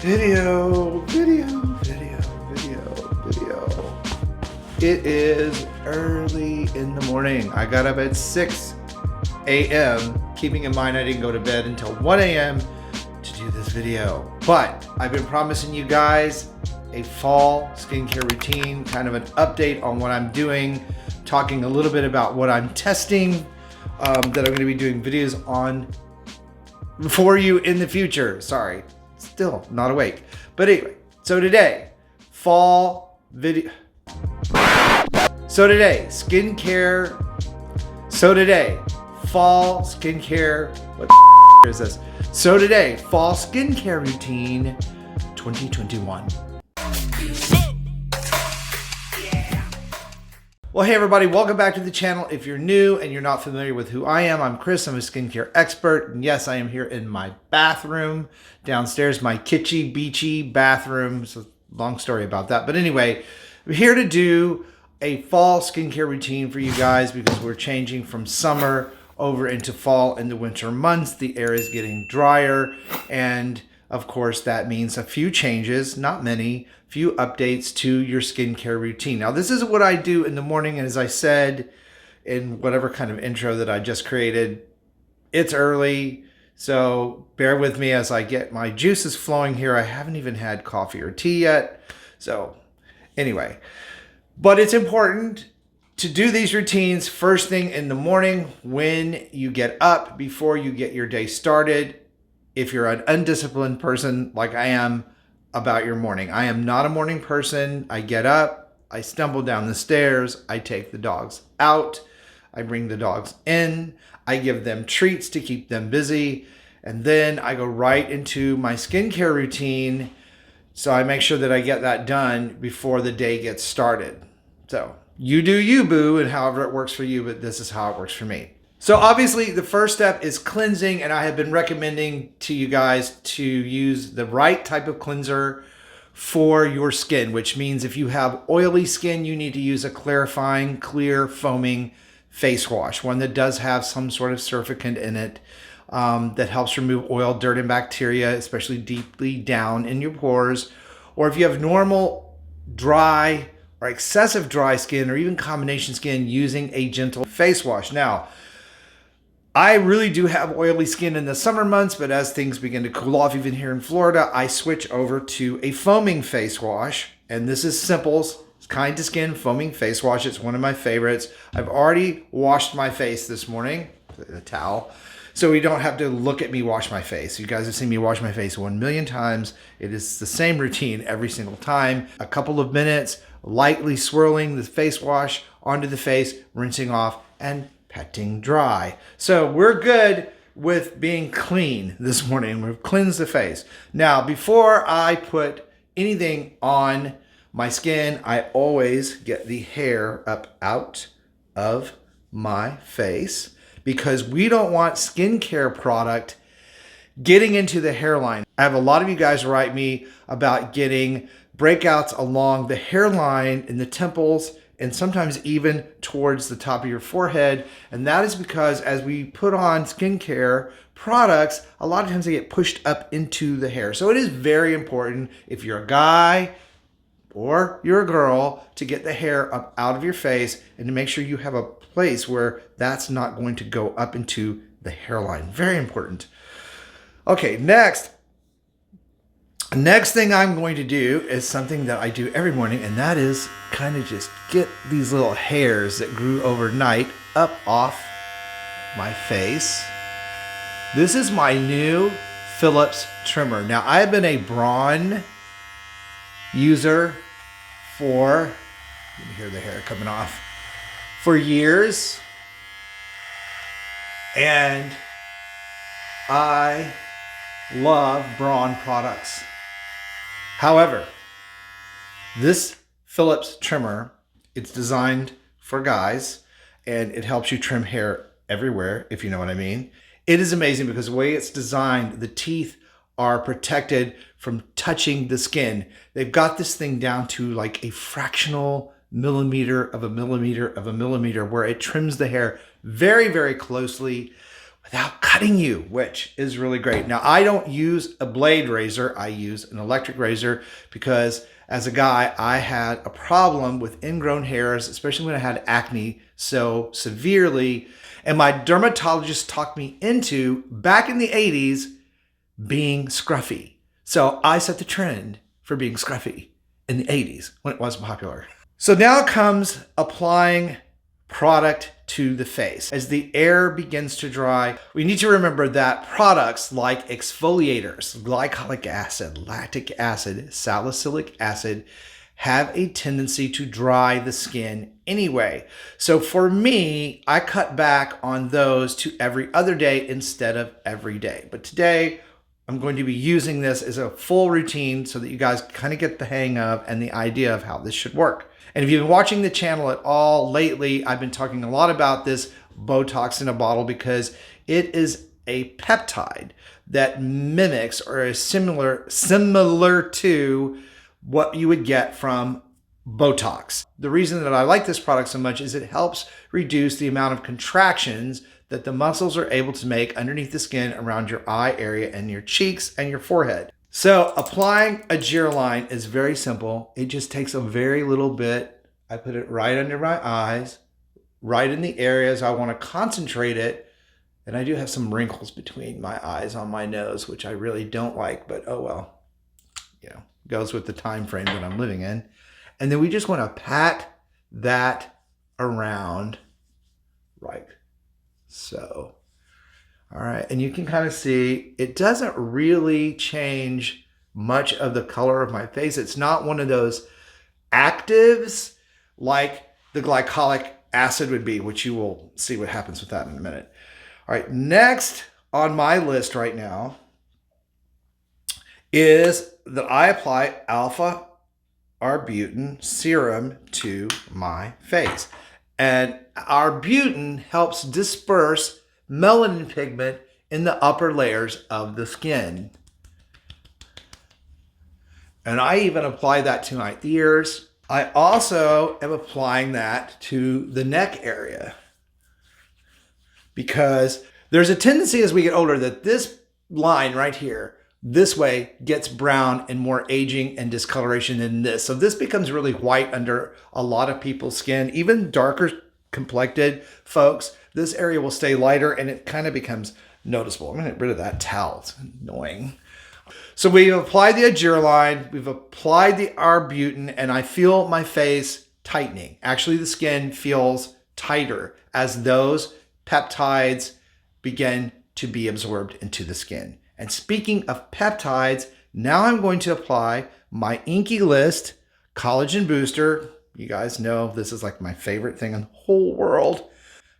Video. It is early in the morning. I got up at 6 a.m. keeping in mind I didn't go to bed until 1 a.m. to do this video. But I've been promising you guys a fall skincare routine, kind of an update on what I'm doing, talking a little bit about what I'm testing, that I'm going to be doing videos on for you in the future. Sorry, still not awake. But anyway, so today, fall video. So today, skincare. So today, fall skincare. What the is this? So today, fall skincare routine 2021. Well, hey everybody, welcome back to the channel. If you're new and you're not familiar with who I am, I'm Chris. I'm a skincare expert. And yes, I am here in my bathroom downstairs, my kitschy, beachy bathroom. It's a long story about that. But anyway, I'm here to do a fall skincare routine for you guys because we're changing from summer over into fall and the winter months. The air is getting drier. And of course, that means a few changes, not many, few updates to your skincare routine. Now, this is what I do in the morning. And as I said in whatever kind of intro that I just created, it's early. So bear with me as I get my juices flowing here. I haven't even had coffee or tea yet. So anyway, but it's important to do these routines first thing in the morning when you get up before you get your day started. If you're an undisciplined person like I am about your morning. I am not a morning person. I get up, I stumble down the stairs, I take the dogs out, I bring the dogs in, I give them treats to keep them busy, and then I go right into my skincare routine. So I make sure that I get that done before the day gets started. So you do you, boo, and however it works for you, but this is how it works for me. So obviously the first step is cleansing, and I have been recommending to you guys to use the right type of cleanser for your skin, which means if you have oily skin, you need to use a clarifying, clear, foaming face wash, one that does have some sort of surfactant in it that helps remove oil, dirt, and bacteria, especially deeply down in your pores. Or if you have normal, dry, or excessive dry skin, or even combination skin, using a gentle face wash. Now, I really do have oily skin in the summer months, but as things begin to cool off, even here in Florida, I switch over to a foaming face wash. And this is Simple's Kind to Skin Foaming Face Wash. It's one of my favorites. I've already washed my face this morning with a towel, so you don't have to look at me wash my face. You guys have seen me wash my face 1 million times. It is the same routine every single time. A couple of minutes, lightly swirling the face wash onto the face, rinsing off, and petting dry. So we're good with being clean this morning. We've cleansed the face. Now, before I put anything on my skin, I always get the hair up out of my face because we don't want skincare product getting into the hairline. I have a lot of you guys write me about getting breakouts along the hairline in the temples and sometimes even towards the top of your forehead. And that is because as we put on skincare products, a lot of times they get pushed up into the hair. So it is very important, if you're a guy or you're a girl, to get the hair up out of your face and to make sure you have a place where that's not going to go up into the hairline. Very important. Okay, next thing I'm going to do is something that I do every morning, and that is kind of just get these little hairs that grew overnight up off my face. This is my new Philips trimmer. Now, I've been a Braun user for, you can hear the hair coming off, for years. And I love Braun products. However, this Philips trimmer, it's designed for guys and it helps you trim hair everywhere, if you know what I mean. It is amazing because the way it's designed, the teeth are protected from touching the skin. They've got this thing down to like a fractional millimeter of a millimeter of a millimeter where it trims the hair very, very closely without cutting you, which is really great. Now, I don't use a blade razor. I use an electric razor because as a guy, I had a problem with ingrown hairs, especially when I had acne so severely. And my dermatologist talked me into, back in the 80s, being scruffy. So I set the trend for being scruffy in the 80s when it was popular. So now comes applying product to the face. As the air begins to dry, we need to remember that products like exfoliators, glycolic acid, lactic acid, salicylic acid have a tendency to dry the skin anyway. So for me, I cut back on those to every other day instead of every day. But today, I'm going to be using this as a full routine so that you guys kind of get the hang of and the idea of how this should work. And if you've been watching the channel at all lately, I've been talking a lot about this Botox in a bottle because it is a peptide that mimics or is similar to what you would get from Botox. The reason that I like this product so much is it helps reduce the amount of contractions that the muscles are able to make underneath the skin around your eye area and your cheeks and your forehead. So applying Aegireline is very simple. It just takes a very little bit. I put it right under my eyes, right in the areas I want to concentrate it. And I do have some wrinkles between my eyes on my nose, which I really don't like, but oh well, you know, goes with the time frame that I'm living in. And then we just want to pat that around like so. All right, and you can kind of see it doesn't really change much of the color of my face. It's not one of those actives like the glycolic acid would be, which you will see what happens with that in a minute. All right, next on my list right now is that I apply alpha Arbutin serum to my face. And Arbutin helps disperse melanin pigment in the upper layers of the skin. And I even apply that to my ears. I also am applying that to the neck area because there's a tendency as we get older that this line right here, this way, gets brown and more aging and discoloration than this. So this becomes really white under a lot of people's skin, even darker complected folks. This area will stay lighter and it kind of becomes noticeable. I'm going to get rid of that towel. It's annoying. So we've applied the Aegireline, we've applied the Arbutin, and I feel my face tightening. Actually, the skin feels tighter as those peptides begin to be absorbed into the skin. And speaking of peptides, now I'm going to apply my Inky List Collagen Booster. You guys know this is like my favorite thing in the whole world,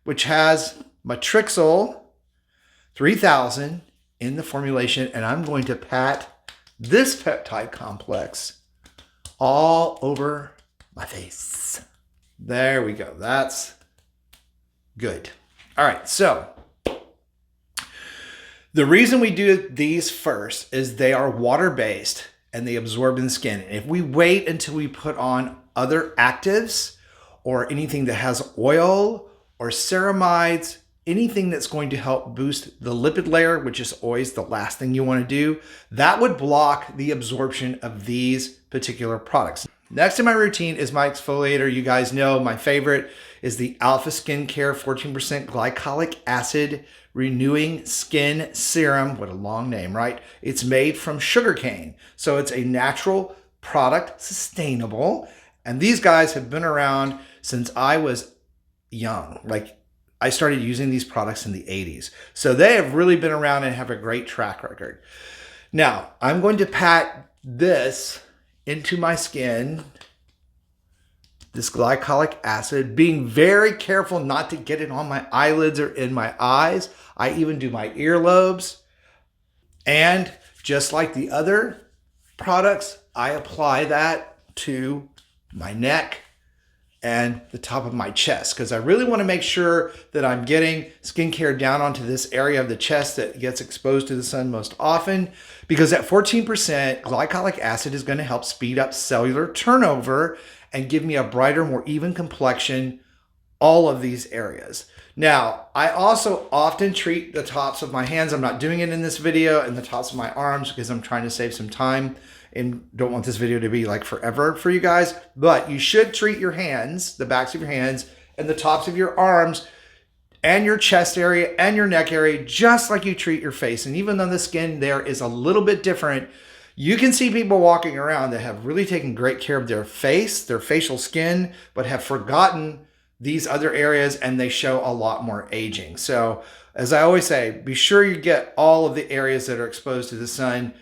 which has Matrixyl 3000 in the formulation. And I'm going to pat this peptide complex all over my face. There we go. That's good. All right. So the reason we do these first is they are water-based and they absorb in the skin. If we wait until we put on other actives or anything that has oil or ceramides, anything that's going to help boost the lipid layer, which is always the last thing you want to do, that would block the absorption of these particular products. Next in my routine is my exfoliator. You guys know my favorite is the Alpha Skincare 14% Glycolic Acid Renewing Skin Serum. What a long name, right? It's made from sugarcane. So it's a natural product, sustainable. And these guys have been around since I was young. Like I started using these products in the 80s. So they have really been around and have a great track record. Now, I'm going to pat this into my skin, this glycolic acid, being very careful not to get it on my eyelids or in my eyes. I even do my earlobes. And just like the other products, I apply that to my neck and the top of my chest because I really want to make sure that I'm getting skincare down onto this area of the chest that gets exposed to the sun most often, because at 14%, glycolic acid is going to help speed up cellular turnover and give me a brighter, more even complexion all of these areas. Now, I also often treat the tops of my hands. I'm not doing it in this video, and the tops of my arms because I'm trying to save some time and don't want this video to be like forever for you guys. But you should treat your hands, the backs of your hands, and the tops of your arms and your chest area and your neck area, just like you treat your face. And even though the skin there is a little bit different, you can see people walking around that have really taken great care of their face, their facial skin, but have forgotten these other areas, and they show a lot more aging. So as I always say, be sure you get all of the areas that are exposed to the sun.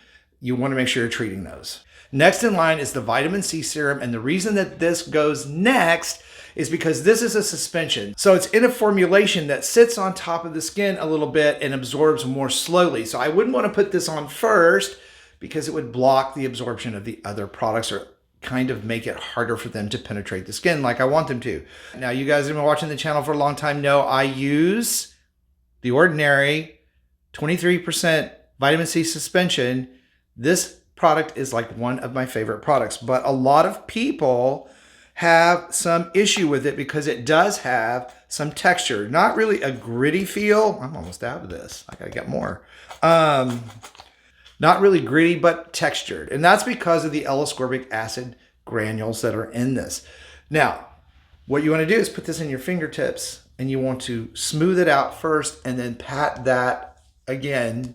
You want to make sure you're treating those. Next in line is the vitamin C serum. And the reason that this goes next is because this is a suspension. So it's in a formulation that sits on top of the skin a little bit and absorbs more slowly. So I wouldn't want to put this on first because it would block the absorption of the other products or kind of make it harder for them to penetrate the skin like I want them to. Now, you guys have been watching the channel for a long time know I use the ordinary 23% vitamin C suspension. This product is like one of my favorite products, but a lot of people have some issue with it because it does have some texture. Not really a gritty feel. I'm almost out of this. I gotta get more. Not really gritty, but textured. And that's because of the L-ascorbic acid granules that are in this. Now, what you want to do is put this in your fingertips and you want to smooth it out first and then pat that again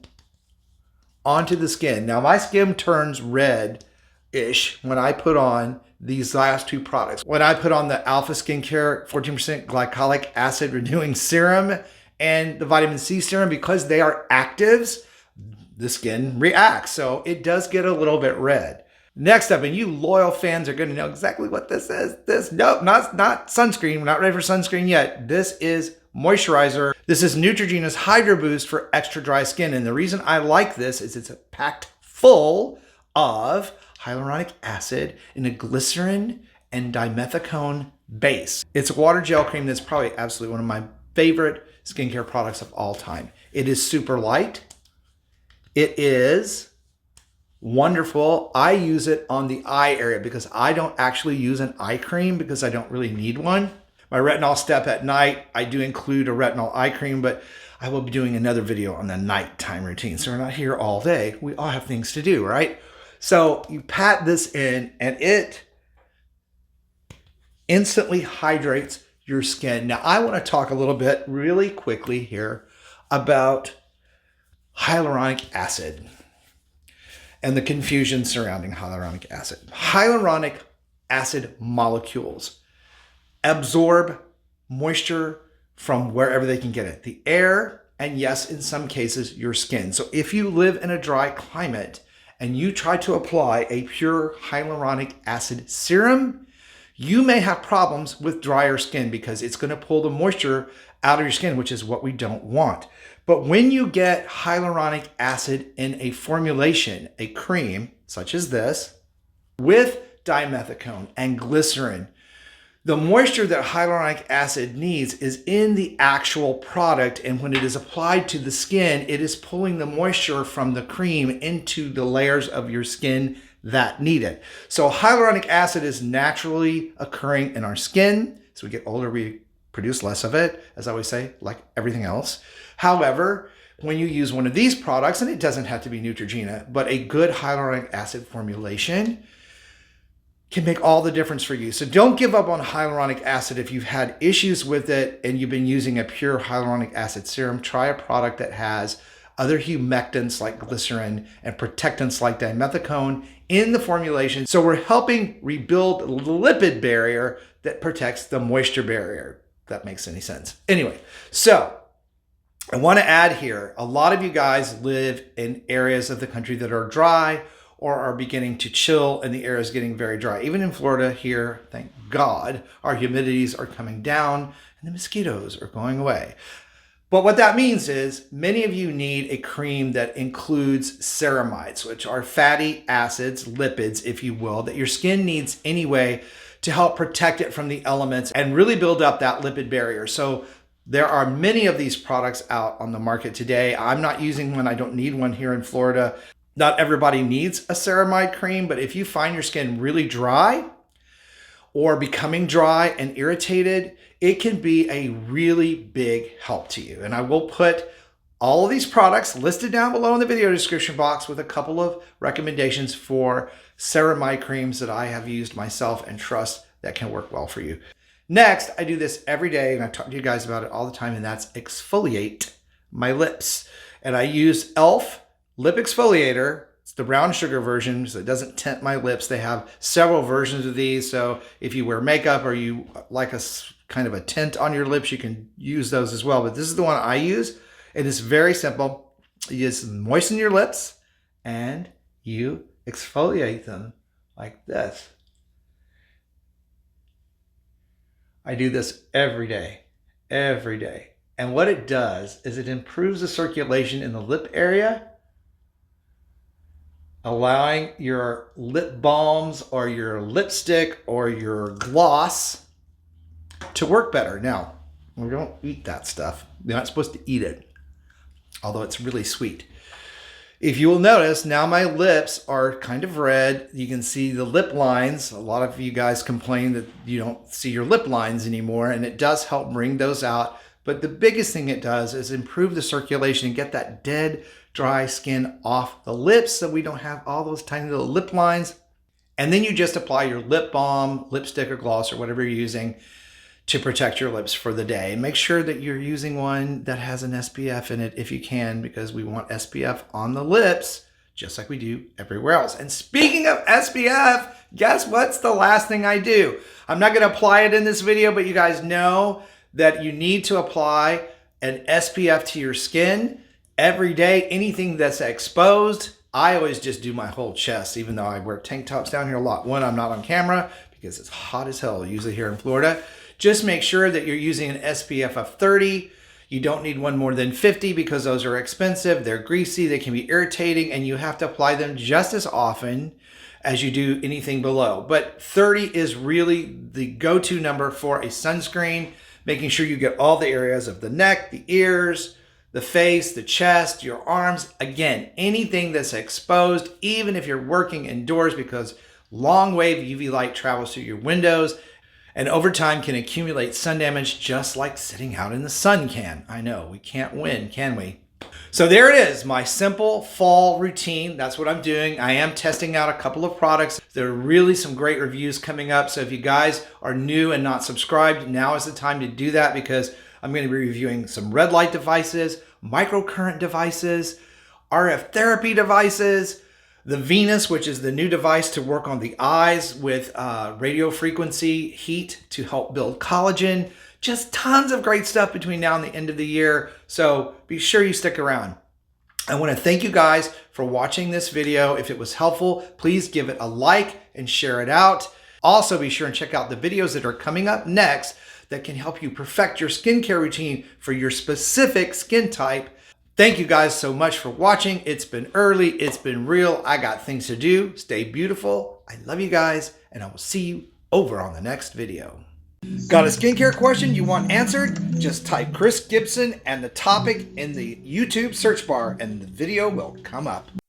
onto the skin. Now, my skin turns red-ish when I put on these last two products. When I put on the Alpha Skincare 14% Glycolic Acid Renewing Serum and the Vitamin C Serum, because they are actives, the skin reacts. So it does get a little bit red. Next up, and you loyal fans are going to know exactly what this is. Nope, not sunscreen. We're not ready for sunscreen yet. This is moisturizer. This is Neutrogena's Hydro Boost for extra dry skin. And the reason I like this is it's packed full of hyaluronic acid in a glycerin and dimethicone base. It's a water gel cream that's probably absolutely one of my favorite skincare products of all time. It is super light. It is wonderful. I use it on the eye area because I don't actually use an eye cream because I don't really need one. My retinol step at night, I do include a retinol eye cream, but I will be doing another video on the nighttime routine. So we're not here all day. We all have things to do, right? So you pat this in and it instantly hydrates your skin. Now I want to talk a little bit really quickly here about hyaluronic acid and the confusion surrounding hyaluronic acid. Hyaluronic acid molecules absorb moisture from wherever they can get it, the air, and yes, in some cases, your skin. So if you live in a dry climate and you try to apply a pure hyaluronic acid serum, you may have problems with drier skin because it's going to pull the moisture out of your skin, which is what we don't want. But when you get hyaluronic acid in a formulation, a cream such as this, with dimethicone and glycerin, the moisture that hyaluronic acid needs is in the actual product, and when it is applied to the skin, it is pulling the moisture from the cream into the layers of your skin that need it. So hyaluronic acid is naturally occurring in our skin. As we get older, we produce less of it, as I always say, like everything else. However, when you use one of these products, and it doesn't have to be Neutrogena, but a good hyaluronic acid formulation can make all the difference for you. So don't give up on hyaluronic acid if you've had issues with it and you've been using a pure hyaluronic acid serum. Try a product that has other humectants like glycerin and protectants like dimethicone in the formulation. So we're helping rebuild the lipid barrier that protects the moisture barrier. If that makes any sense. Anyway, so I want to add here, a lot of you guys live in areas of the country that are dry or are beginning to chill and the air is getting very dry. Even in Florida here, thank God, our humidities are coming down and the mosquitoes are going away. But what that means is many of you need a cream that includes ceramides, which are fatty acids, lipids, if you will, that your skin needs anyway to help protect it from the elements and really build up that lipid barrier. So there are many of these products out on the market today. I'm not using one. I don't need one here in Florida. Not everybody needs a ceramide cream, but if you find your skin really dry, or becoming dry and irritated, it can be a really big help to you. And I will put all of these products listed down below in the video description box with a couple of recommendations for ceramide creams that I have used myself and trust that can work well for you. Next, I do this every day, and I talk to you guys about it all the time, and that's exfoliate my lips. And I use e.l.f. lip exfoliator. It's the brown sugar version, so it doesn't tint my lips. They have several versions of these, so if you wear makeup or you like a kind of a tint on your lips, you can use those as well. But this is the one I use. It is very simple. You just moisten your lips and you exfoliate them like this. I do this every day, every day. And what it does is it improves the circulation in the lip area, allowing your lip balms or your lipstick or your gloss to work better. Now, we don't eat that stuff. You're not supposed to eat it, although it's really sweet. If you will notice, now my lips are kind of red. You can see the lip lines. A lot of you guys complain that you don't see your lip lines anymore, and it does help bring those out. But the biggest thing it does is improve the circulation and get that dead, dry skin off the lips so we don't have all those tiny little lip lines. And then you just apply your lip balm, lipstick, or gloss, or whatever you're using to protect your lips for the day. And make sure that you're using one that has an SPF in it if you can, because we want SPF on the lips just like we do everywhere else. And speaking of SPF, guess what's the last thing I do? I'm not going to apply it in this video, but you guys know that you need to apply an SPF to your skin every day. Anything that's exposed, I always just do my whole chest, even though I wear tank tops down here a lot. One, I'm not on camera because it's hot as hell, usually here in Florida. Just make sure that you're using an SPF of 30. You don't need one more than 50 because those are expensive. They're greasy, they can be irritating, and you have to apply them just as often as you do anything below. But 30 is really the go-to number for a sunscreen, making sure you get all the areas of the neck, the ears, the face, the chest, your arms. Again, anything that's exposed, even if you're working indoors, because long wave UV light travels through your windows and over time can accumulate sun damage just like sitting out in the sun can. I know, we can't win, can we? So there it is, my simple fall routine. That's what I'm doing. I am testing out a couple of products. There are really some great reviews coming up. So if you guys are new and not subscribed, now is the time to do that, because I'm going to be reviewing some red light devices, microcurrent devices, RF therapy devices, the Venus, which is the new device to work on the eyes with radio frequency heat to help build collagen. Just tons of great stuff between now and the end of the year. So be sure you stick around. I want to thank you guys for watching this video. If it was helpful, please give it a like and share it out. Also, be sure and check out the videos that are coming up next that can help you perfect your skincare routine for your specific skin type. Thank you guys so much for watching. It's been early. It's been real. I got things to do. Stay beautiful. I love you guys, and I will see you over on the next video. Got a skincare question you want answered? Just type Chris Gibson and the topic in the YouTube search bar, and the video will come up.